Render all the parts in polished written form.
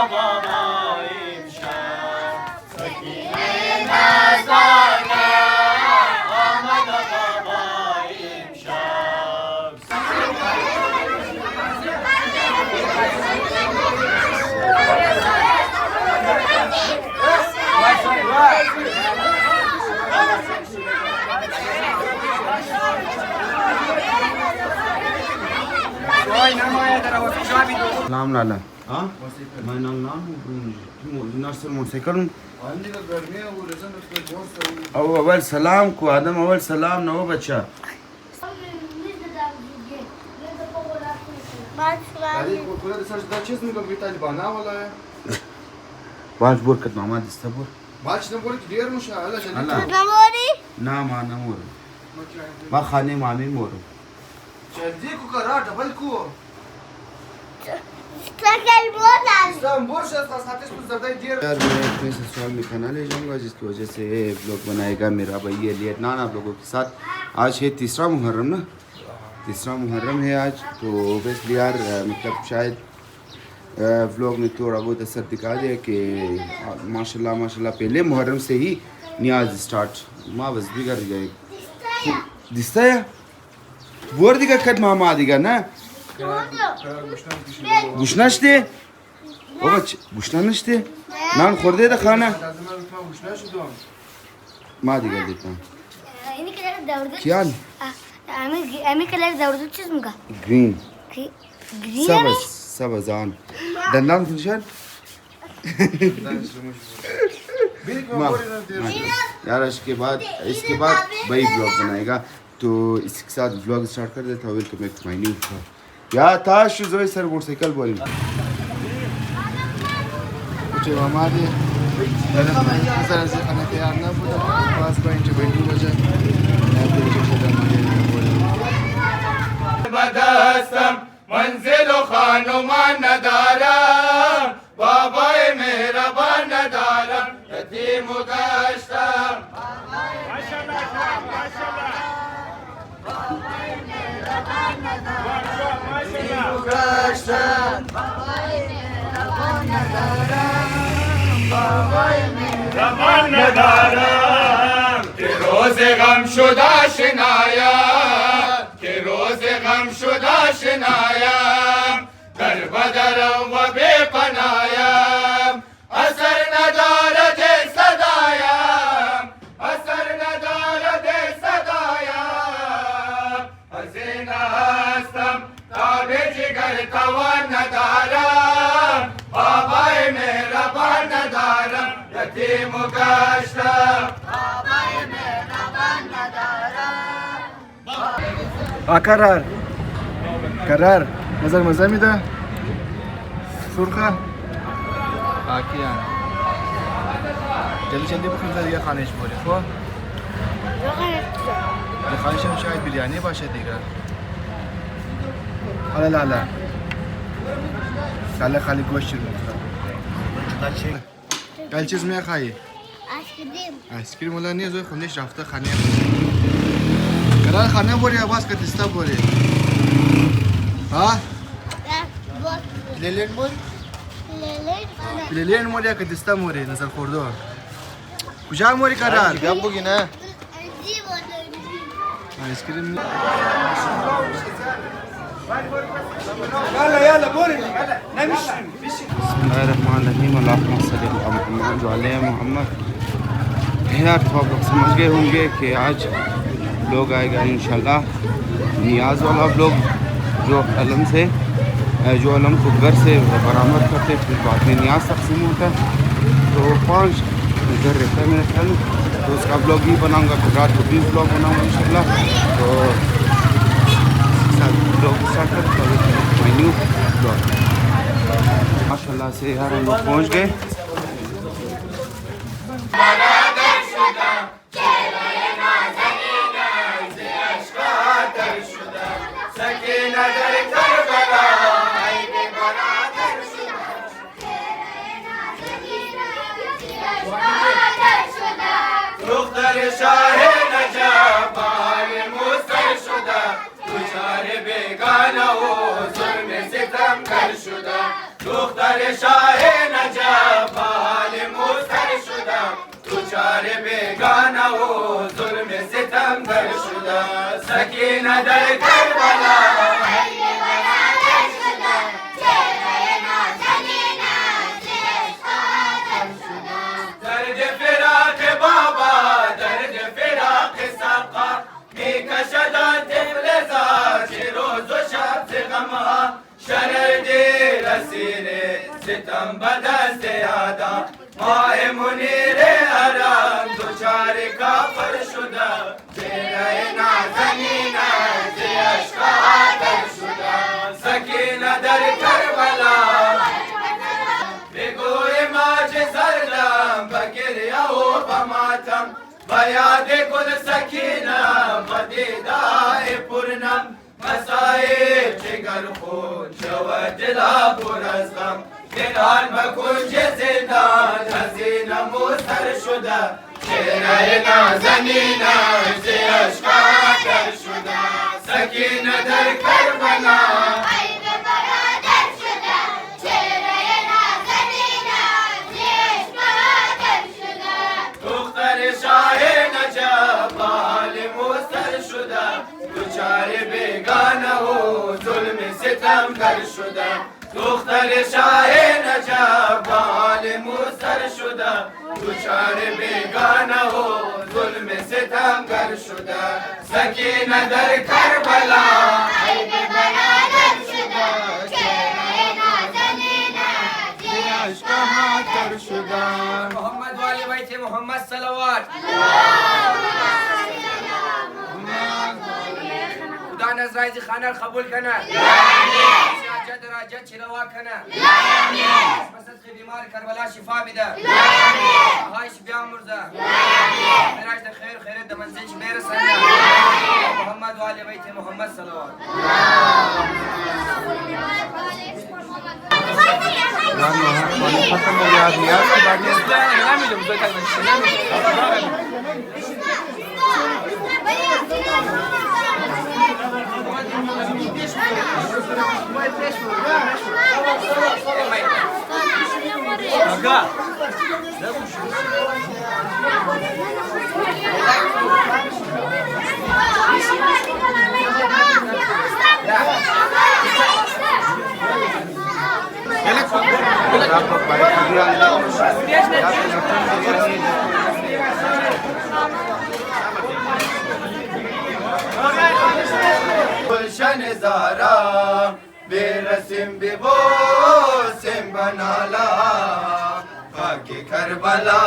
بابا امشب سکینه نزدانه آمد بابا امشب سلام لالا मैं नाम नर्सर मोटरसाइकिल अव्वल सलाम को आदम अव्वल सलाम नो बच्चा बाज बोर कत मामा दिसता बोर बाज न बोर क्लियर मुशा अल्लाह चले ना माना मोर मा खाने मामी मोर जल्दी को करा डबल को यार मैं अपने ससुराल में खाना ले जाऊंगा जिसकी वजह से ब्लॉग बनाएगा मेरा भाई एलियट नान आप लोगों के साथ। आज है तीसरा मुहर्रम ना, तीसरा मुहर्रम है आज, तो ओबियसली यार मतलब शायद व्लॉग में थोड़ा बहुत असर दिखा दिया कि माशाल्लाह माशाल्लाह पहले मुहर्रम से ही नियाज स्टार्ट माँ बस भी कर जाए दिसता है बोर दिखा कट मामा दिखा ना गुशनाशते ओ बच्चे गुशनाशते नान खोर्दे दा खाना माँ दिखा देता क्या अमी कलर दौड़ चीज मुका ग्रीन ग्रीन सबजान दंदान खुशान यार इसके बाद भाई ब्लॉग बनाएगा तो इसके साथ ब्लॉग स्टार्ट कर देता हूँ। Welcome back to my new blog. या ताश जोई सर मोटरसाइकिल बोल कुछ मामा दे सर से खाना तैयार ना पूरा पास पॉइंट बैठू बजा मैं तो बदस्तम मंजिल खानो मान दारम बाबा मेरा बन दारम यतीम गश्तम के रोज़े गम शुदा शनाया के रोज़े गम शुदा शनाया कर बदरम व बेपनाया असर नदार दे सदाया असर नदार दे सदाया हसीना हस्तम ताबे जिगर तवन नदारम बाबा मेरा बन नदारम यतीम गश्तम बाबा मेरा बन नदारम करार करार नजर मजा मिदा सुरखा बाकी यार जल्दी जल्दी बखून दिया खाने से बोले खो ये खाने में शायद बिरयानी बाशा देगा अला ला ला साले खाली गोश्त कल चीज में खाई आइसक्रीम वाला नहीं जो खुनिश रफ्ता खाने करार खाना बोले आवाज का दिस्ता बोले हाँ लेलेन बोल लेलेन मोरे का दिस्ता मोरे नजर खोल दो कुछ मोरे करार क्या बोगी ना आइसक्रीम يلا بوري نمشي بسم الله الرحمن الرحيم اللهم صل على محمد وعلى محمد। यार तो आप लोग समझ गए होंगे कि आज लोग आएगा इंशाल्लाह नियाज वाला लोग जो अलम से जो अलम को घर से बरामद करते फिर बाद में नियाज तकसीम होता है तो 5 घर रहता है मेरे ख्याल तो उसका ब्लॉग ही बनाऊंगा फिर रात को भी ब्लॉग बनाऊंगा इंशाल्लाह। तो ब्लॉग स्टार्ट करते हैं न्यू ब्लॉग माशाल्लाह से यार हम लोग पहुँच गए। دختر دختر شاه نجف حال موسر شده دوچار بیگانه و ظلم ستم در شده سکینه در کربلا درد فراق بابا درد فراق سقا میکشد طفل زار چه روز و شب ز غمها شرر دیر اسیر ستم به دست یادا ماه منیر حرم دوچار کافر شده چهره نازنین از عشق آتش شده سکینه در کربلا بگوی ماج زردم بگریه و بماتم با یاد گل سکینه و دیدار پرنم مسایب جگر خون شود دلا پر از غم کنار به کنج زندان هزینه موسر شده چهره نازنین از عشق آتش شده سکینه در کربلا دوچار بیگانه و ظلم ستم در شده دختر شاه نجف حال موسر شده دوچار بیگانه و ظلم ستم در شده سکینه در کربلا عیب برادر شده چهره نازنین از عشق شده محمد والی بیت محمد صلوات خدا نزرائز خانه قبول کنه حاجت راجت چروا کنه مسد بیمار کربلا شفا بده هایش بیامرزه مراج خیر خیر د منزل برسنه محمد والی بیت محمد صلوات ختم हो गया याद की बात गुलशन ज़ारा बेरसिम बेबोसिम बनाला बाकी करबला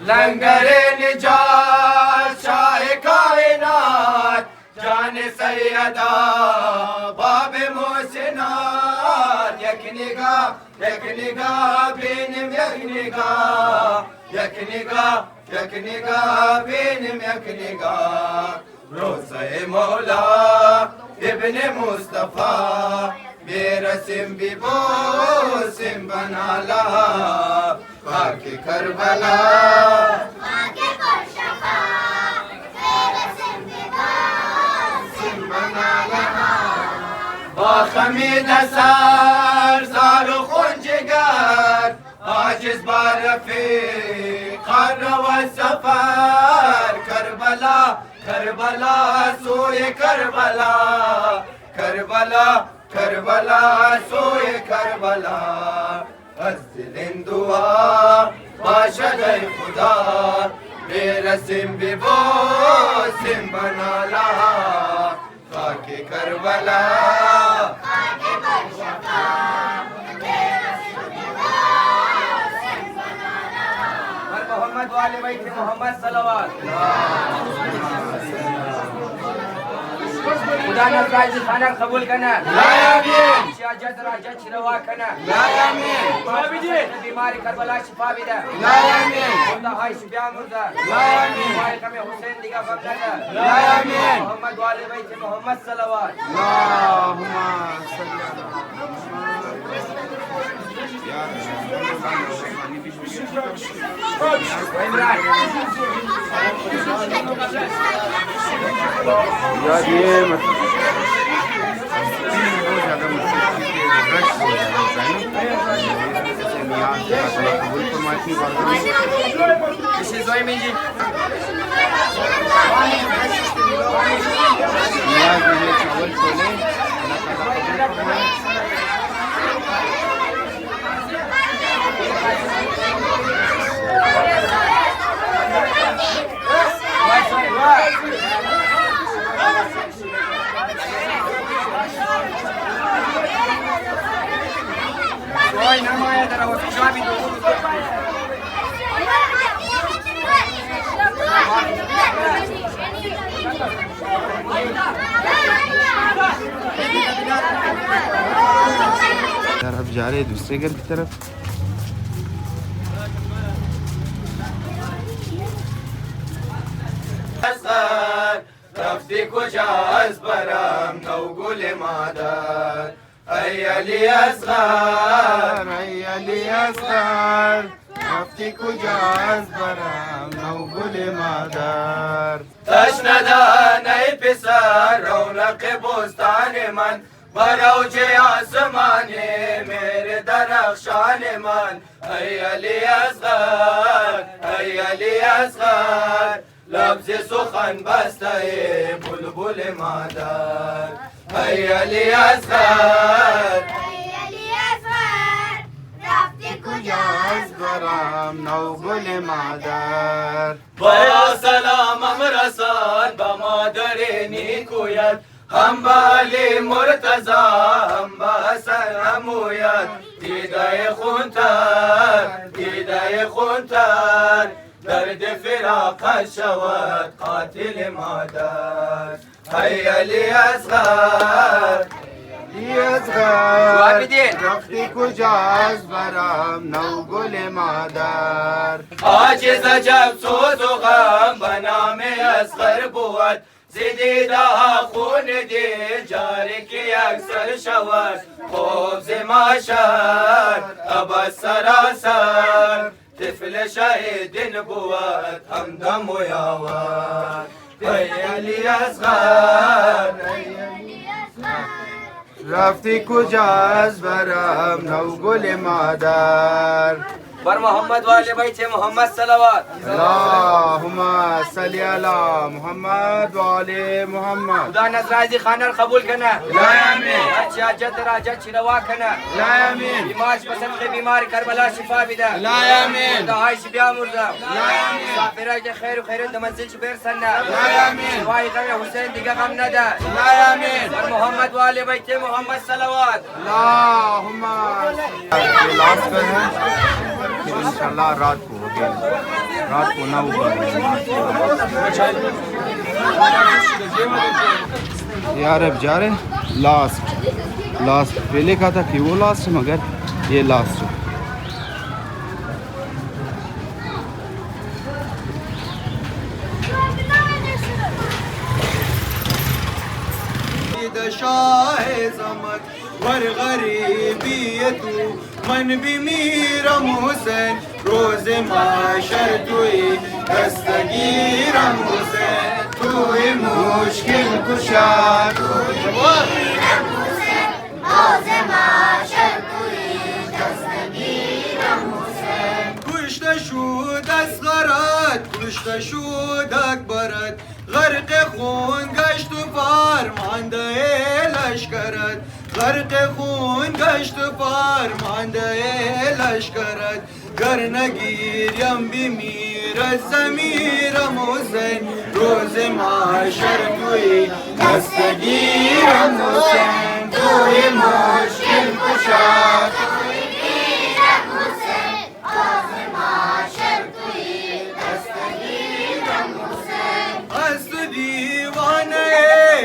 लंगर निजात शाह कायनात जान सैयदा बाब मोहसिनात एक निगाह बेनिम एक निगाह बेनिम एक निगाह रोज़े मौला इब्ने मुस्तफा बेरसिम बिबोसिम बनाला बाकी करबला خمید سر زار و خونجگر عاجز بار رفیق قر و سفر کربلا کربلا سوی کربلا کربلا کربلا سوی کربلا از دل دعا باشد ای خدا برسیم ببوسیم بنالا خاک کربلا محمد वाले भाई थे मोहम्मद सलावत खुदा ने प्राइज खाना कबूल करना आमीन शाहजत राजा छिरवा करना आमीन भाभी जी बीमारी करबला शिफा भी दे आमीन खुदा हाय शिफा मुर्दा आमीन भाई कमे हुसैन दिगा बकरा आमीन मोहम्मद वाले भाई थे मोहम्मद सलावत अल्लाहुम्मा सल्ली अला यार ये मतलब बहुत ज़्यादा मतलब रश हो जाता है ना, जैसे नियाज़ का कबूल फरमाए इतनी बार नियाज़ में चावल छोले अल्लाह ताला कबूल फरमाए। यार अब जा रहे हैं दूसरे घर की तरफ। رفتی کجا از برم نوگل مادر ای علی اصغر ای علی اصغر رفتی کجا از برم نوگل مادر. تشندن ای پسر رونق بستان من براوج آسمان میره درخشان من ای علی اصغر ای علی اصغر لبز سخن بسته بلبل مادر ای علی اصغر رفتی کجا از برم نوگل مادر. با سلامم رسان با مادر نیکویت هم با علی مرتضی هم با حسن عمویت دیده خونتر درد فراق شود قاتل مادر ای علی اصغر علی اصغر رفتی کجا از برم نوگل مادر. عاجز عجب سوز و غم به نام اصغر بود زدیده خون دل جاری که اکثر شود خوب زماشد ابد سراسر طفل شهیدین بود همدم و یاور ای علی اصغر رفتی کجا از برم نوگل مادر. بر محمد و آل بیت محمد صلوات اللهم صل علی محمد و آل محمد. خدا نظر خانه را قبول کنه هرچی حاجت در حاجت چی روا کنه بیمارش به صدق بیمار کربلا شفا بده خدا هایش بیامرزه مسافرای که خیر و خیرات در منزلش برسنه شفای غم حسین دیگه غم نده بر محمد و آل بیت محمد صلوات اللهم लास्ट पर है फिर इंशाल्लाह रात को हो गया रात को 9 बजे यार अब जा रहे लास्ट पहले कहा था कि वो लास्ट है मगर ये लास्ट है। شاه زمان ور غریبی تو من بمیرم حسین روز محشر توی دستگیرم حسین توی مشکل کشا توی بمیرم حسین روز محشر توی دستگیرم حسین کشته شد اصغرت کشته شد اکبرت غرق خون گشت و فرمانده لشکرت غرق خون گشت و فرمانده لشکرت گر نگیریم بمیر از زمیرم حسین روز محشر توی دستگیرم حسین توی مشکل کشا توی گیرم حسین روز محشر توی دستگیرم حسین از تو دیوانه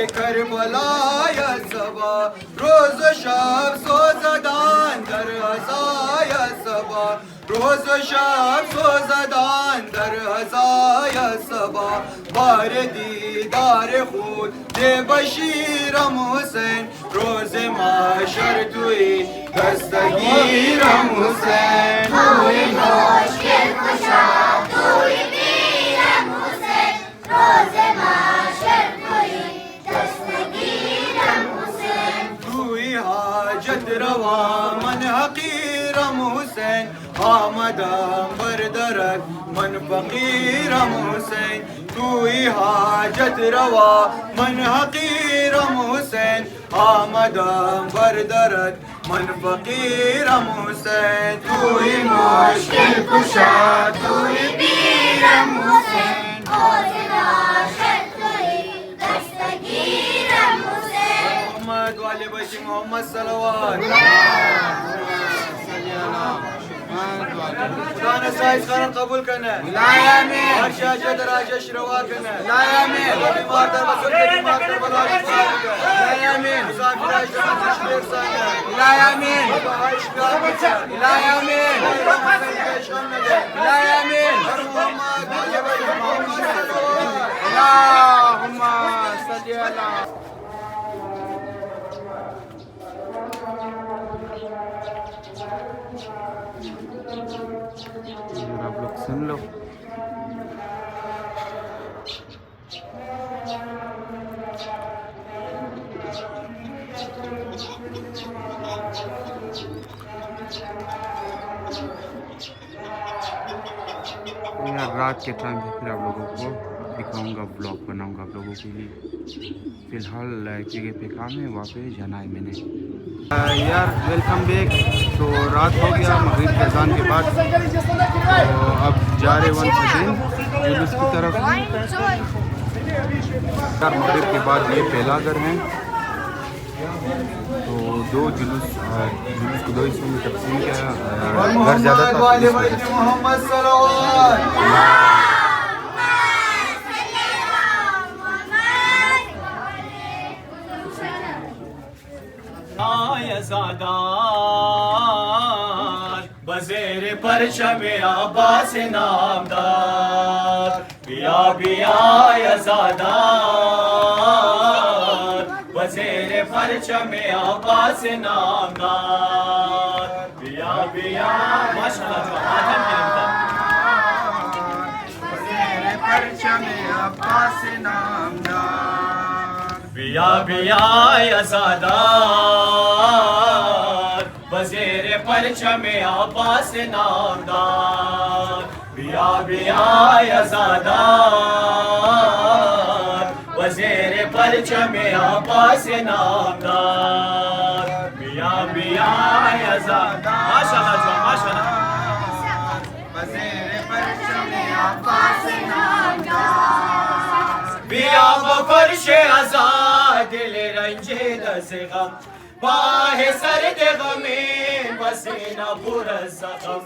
کربلای صبا روز و شب سوزدان در هزای صبا روز و شب سوزدان در هزای صبا بار دیدار خود ده بشیرم حسین روز محشر توی دستگیرم حسین توی مشکل کشا توی میرم حسین روز محشر توی دستگیرم حسین توی حاجت روا من حقیرم حسین آمدم بردرت من فقیرم حسین توی حاجت روا من حقیرم حسین آمدم بردرت من فقیرم حسین توی مشکل کشا توی میرم حسین روز محشر توی دستگیرم حسین محمد والی بشی محمد صلوات خدا نے سائز خانہ قبول کرنا ہر شاجد راجش روا کرنا بیمار در بسر کے بیمار در بلا شفا مسافر عشق تشبیر سانا عائش پیار بچا ہر محمد والی بشی محمد صلوات اللهم صل على आप लोग सुन लो यार रात के टाइम पे फिर आप लोगों को दिखाऊंगा, ब्लॉग बनाऊंगा आप लोगों के लिए। फिलहाल एक जगह पे काम है, वहाँ पे जाना है मैंने। यार वेलकम बैक। तो रात हो गया मगरिब के अज़ान के बाद, तो अब जा रहे वन अगेन जुलूस की तरफ। यार मगरिब के बाद ये पहला घर है, तो दो जुलूस को दो हिस्सों में तकसीम किया। घर ज़्यादा था वाली बशि मोहम्मद सल्लल्लाहु आज़ादार बज़ेर परचम अब्बास नामदार पिया पिया आज़ादार बज़ेर परचम अब्बास नामदार पिया पिया बज़ेर परचम अब्बास नामदार पिया पिया आज़ादार बज़ेर परचम अब्बास नामदार पिया पिया आज़ादार बज़ेर परचम अब्बास नामदार पिया पिया आज़ादार माशाअल्लाह बज़ेर परचम अब्बास नामदार पिया बफर्श आज़ाद दिल रंजीद से गम बाह सर्द गमे पसीना पूरा ज़ख्म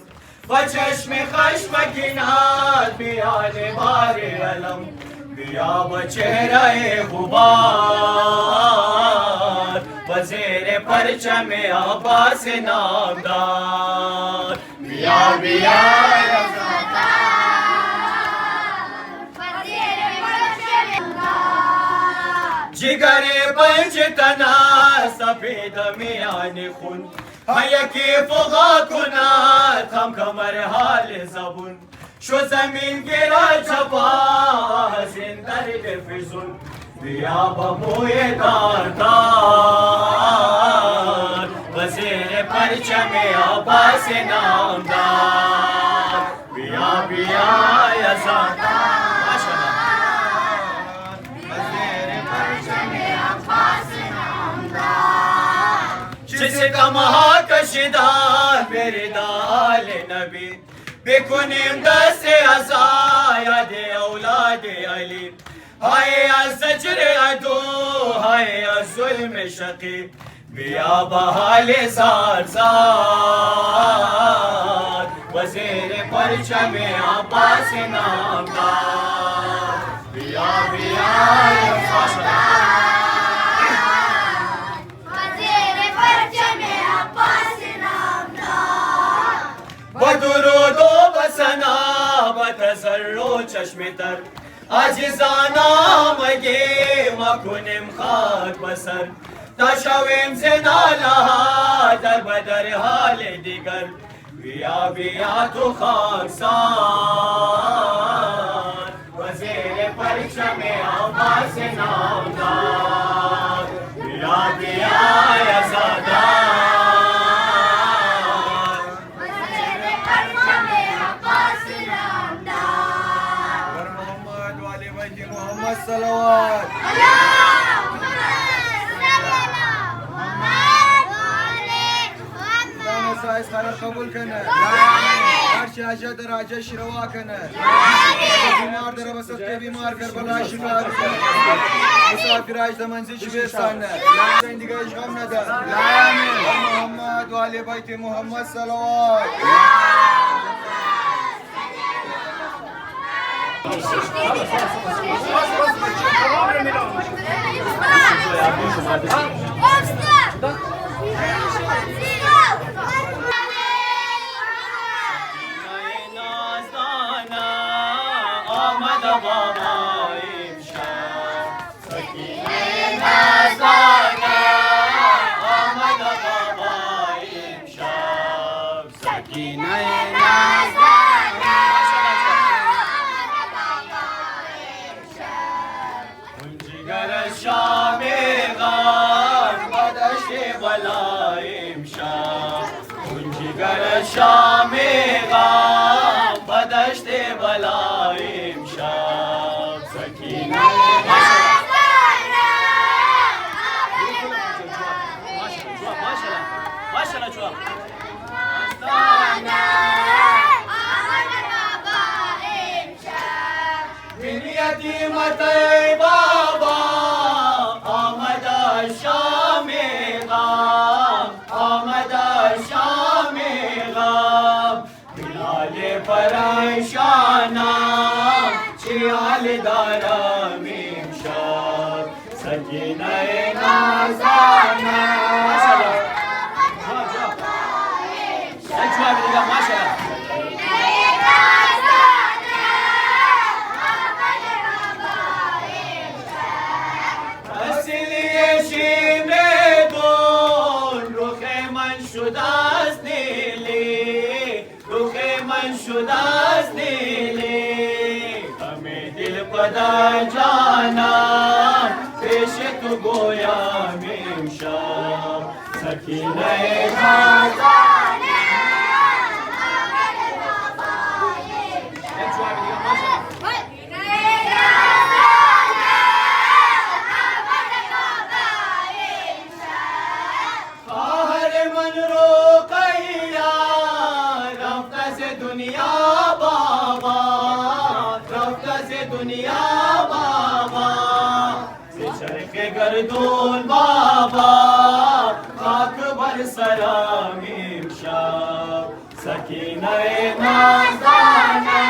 बचश्म खश्म किनार बियान बारे अलम बिया बचेहरे गुबार बज़ेर परचम अब्बास नामदार बिया बिया जिगरे पंच तना सफेद मियान खून हयकी फुगा कुना थम कमर हाल ज़बुन शो ज़मीन गिरा छपा जिंदर फिजुन दिया बमोए दार दार बज़ेर परचम अब्बास नामदार बिया बिया आज़ादार जिसका महाकशिदार मेरे दाल नबी बेकुनिम दस अज़ाया दे औलाद अली हाय अज़जर अदो हाय अज़ुल्म शकी बिया बहाल ज़ार ज़ार बज़ेर परचम अब्बास नामदार बिया बिया बदुरूदो बसना बतज़र्रो चश्मे तर आजिज़ाना मगे मकुनिम खाक बसर تشویم زنالا در بدر حال دیگر بیا بیا تو خاکسار وزیر پرچم عباس نامدار بیا بیا یزادار وزیر پرچم عباس نامدار بر محمد و علی بیت محمد صلوات سایز خانه قبول کنه هر چی حاجت در حاجت روا کنه بیمار در بسط بیمار کربلا شفا بده مسافر اجد منزل چی برسانه دیگه اشغام نده محمد و علی بیت محمد صلوات شام غم بدشت بلایم شب سکینه ماشاءالله جواب من یتیمت بابا آمد شام غم آمد شام غم بلال پریشانم چی حال دارم امشب سکینه نازانم پدر جانم پیش تو گویم امشب سکینه خزانه خواهر من رقیه رفت از دنیا بابا دنیا بابا چرخ گردون بابا خاک بر سرم امشب سکینه نازانه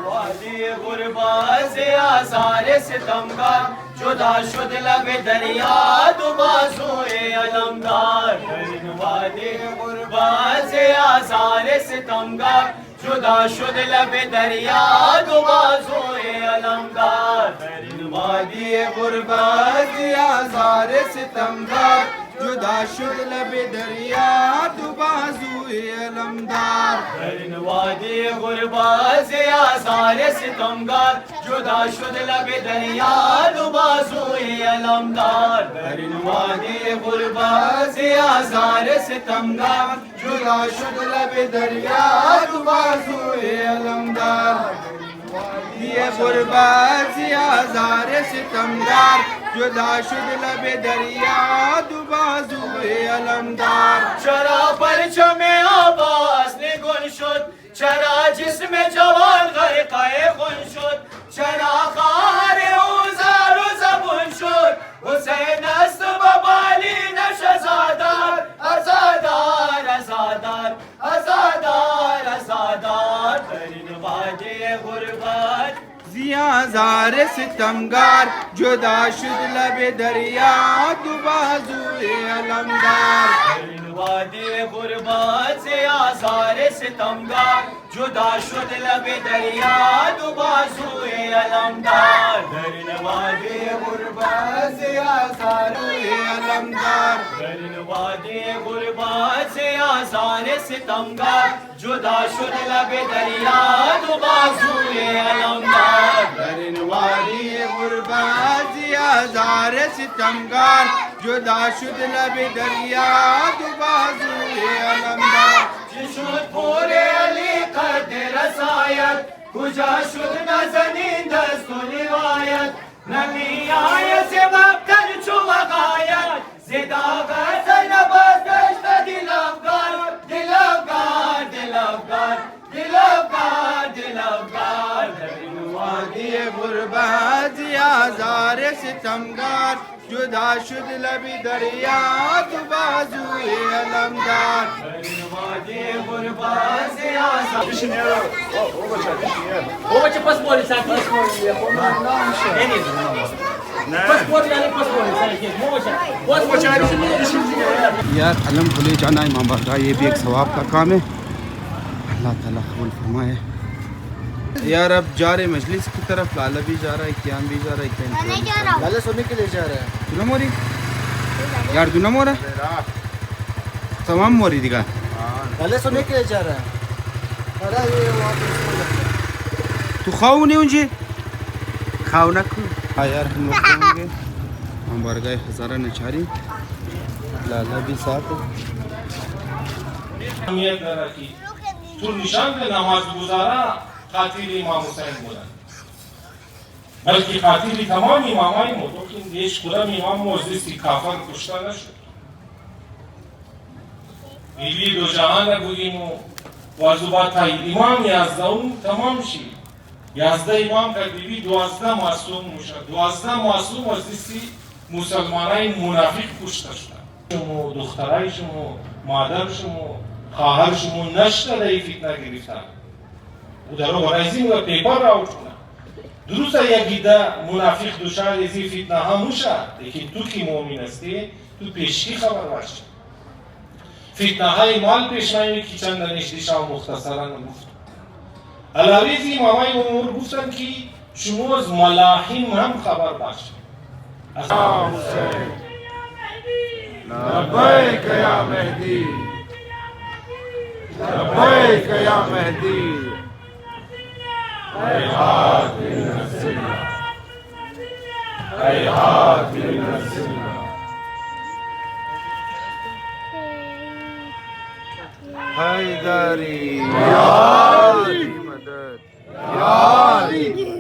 وادی غربت آثار ستمگر جدا شد لب دریا دو بازوی علمدار وادی غربت آثار ستمگر جدا شد لب دریا دو بازوی علمدار برین وادی غربت آزار ستمگر جدا شد لب دریا دو بازوی علمدار برین وادی غربت آزار ستمگر جدا شد لب دریا دو بازوی علمدار برین وادی غربت آزار ستمگر جدا شد لب دریا دو بازوی علمدار یہ غربت آزار ستمگر جدا شد لب دریا دو بازوی علمدار چرا پرچم عباس نگون شد چرا جسم جوان غرقه خون شد چرا خواهر او زار و زبون شد حسین است و بالین شهزادار ازادار ازادار ازادار ازادار برین وادی غربت زیازار ستمگر جدا شد لب دریا دو بازوی علمدار वादे गुरबात से आज़ार सितमगार जुदा शुद लब दरिया दो बाजुए अलमदार दरिन वादे गुरबात से आज़ार अलमदार दरिन वादे गुरबात से आज़ार सितमगार जुदा शुद लब दरिया दो बाजुए अलमदार दरिन वादी गुरबात से आज़ार सितमगार जुदा शुद लब दरिया दो बाजुए अलमदार जिशुद पूरे अली कद रसायत कुजा शुद नज़नीं दस्तु रिवायत नबी आयत से वक्तन चुवगायत ज़िदा गज़न बज़दश्त दिलअफ़गार दिलअफ़गार दिलअफ़गार दिलअफ़गार दिलअफ़गार दरिन वादी गुरबात से आज़ार सितमगार जुदा शुद लब दरिया दो बाजुए अलमदार वादे गुरबात से आज़ार यार अलम को ले जाना इमाम बारगाह ये भी एक सवाब का काम है अल्लाह ताला कबूल फरमाए यार अब जा रहे मजलिस की तरफ लाला भी जा रहा है क्याम भी जा रहा है क्या नहीं जा रहा हूँ लाला सोने के लिए जा रहा है दुना मोरी यार दुना मोरा तमाम मोरी दिखा लाला सोने के लिए जा रहा है अरे ये वहाँ पे तू खाओ नहीं मुझे खाओ ना खू हाँ यार हम लोग जाएंगे हम बारगाह हज़ारा नचारी लाला भी साथ है अहमियत न रखी तो निशान पे नमाज गुजारा खातिर इमाम हुसैन बोला बल्कि खातिर तमाम इमामाई मो तो कि देश खुरम इमाम मौजूद खाफर कुश्ता न शो इली दो जहान गुगी मो वाजुबा था इमाम याज़दाउन तमाम शी याज़दा इमाम का बीवी द्वाज़दा मासूम मुशा द्वाज़दा मासूम वज़िसी मुसलमानाई मुनाफिक कुश्ता शो شمو دخترای شمو مادر شمو خواهر شمو نشته در این فتنه گرفتن او در رو برایزی و پیپر را اوچونه درست یکیده منافق دوشار از این فتنه ها موشه لیکن تو که مؤمن هستی تو پیشکی خبر باشه فتنه های مال پیش نمی که چند نشدیشا مختصرا گفت علاوه از این امامای امور گفتن که شما از ملاحم هم خبر باشه لبیک یا مهدی لبیک یا مهدی هیهات من السنة هیهات من السنة حیدری یا علی مدد یا علی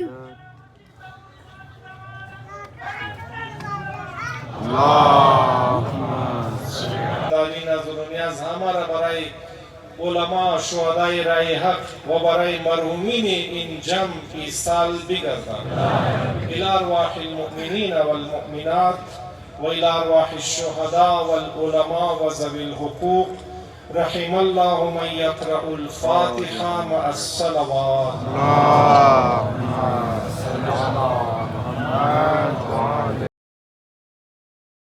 از همه را برای علما شهدای رای حق و برای مرحومین این جمع سال بگردان الى ارواح المؤمنین والمؤمنات و الى ارواح الشهداء والعلماء و ذوی الحقوق رحم الله من يقرأ الفاتحة مع الصلوات